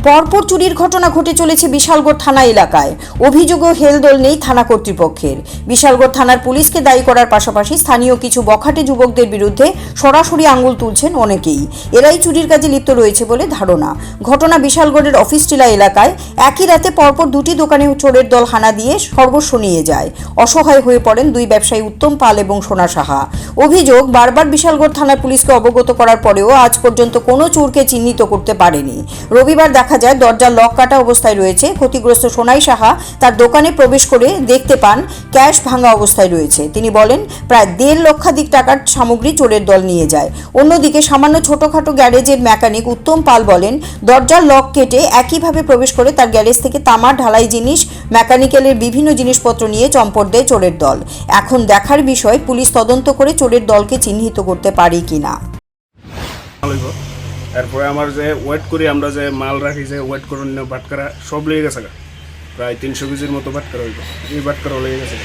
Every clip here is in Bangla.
পরপর চুরির ঘটনা ঘটে চলেছে বিশালগড় থানা এলাকায়। অভিযোগও হেলদোল নেই থানা কর্তৃপক্ষের। বিশালগড় থানার পুলিশকে দায়ী করার পাশাপাশি স্থানীয় কিছু বখাটে যুবকদের বিরুদ্ধে সরাসরি আঙুল তুলছেন অনেকেই। এরাই চুরির কাজে লিপ্ত রয়েছে বলে ধারণা। ঘটনা বিশালগড়ের অফিসটিলা এলাকায়। একই রাতে পরপর দুটি দোকানে চোরের দল হানা দিয়ে সর্বস্ব নিয়ে যায়। অসহায় হয়ে পড়েন দুই ব্যবসায়ী উত্তম পাল এবং সোনা সাহা। অভিযোগ, বারবার বিশালগড় থানার পুলিশকে অবগত করার পরেও আজ পর্যন্ত কোনো চোরকে চিহ্নিত করতে পারেনি। রবিবার দেখা যায় দরজার লক কাটা অবস্থায় রয়েছে। ক্ষতিগ্রস্ত সোনাই সাহা তার দোকানে প্রবেশ করে দেখতে পান ক্যাশ ভাঙা অবস্থায় রয়েছে। তিনি বলেন প্রায় 1.5 লক্ষাধিক টাকার সামগ্রী চোরের দল নিয়ে যায়। অন্যদিকে সামান্য ছোটখাটো গ্যারেজের মেকানিক উত্তম পাল বলেন দরজার লক কেটে একইভাবে প্রবেশ করে তার গ্যারেজ থেকে তামা, ঢালাই জিনিস, মেকানিক্যালের বিভিন্ন জিনিসপত্র নিয়ে চম্পট দেয় চোরের দল। এখন দেখার বিষয় পুলিশ তদন্ত করে চোরের দলকে চিহ্নিত করতে পারে কিনা। এরপরে আমার যে ওয়েট করি আমরা যে মাল রাখি যে ওয়েট করে বাটকারা সব লেগে গেছে প্রায় 300 কেজির মতো বাটকারা হইব। এই বাটকারও লেগে গেছে।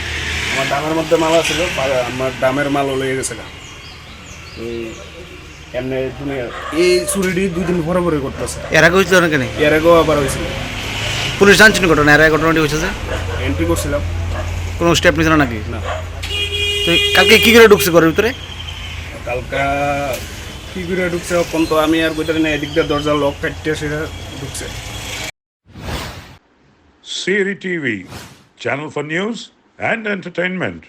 আমার দামের মধ্যে মাল আছিল, আমার দামের মালও লেগে গেছে। এমনি দুনিয়া এই চুরিটি 2 দিন পরে পরে করতেছে। এর আগে হয়েছিল না কেন? এর আগেও আবার হয়েছিল। পুলিশ জানছিল ঘটনা? এর আগে ঘটনাটি হয়েছে যে এন্ট্রি করছিলাম, কোনো স্টেপ নিছিল নাকি? না। তো কালকে কী করে ঢুকছে ঘরের ভিতরে? কালকা কি করে ঢুকছে এখন তো আমি আর কইতারি না। এদিক দিয়ে দরজা লক কাটতে সেটা ঢুকছে। Siri TV, channel for news and entertainment.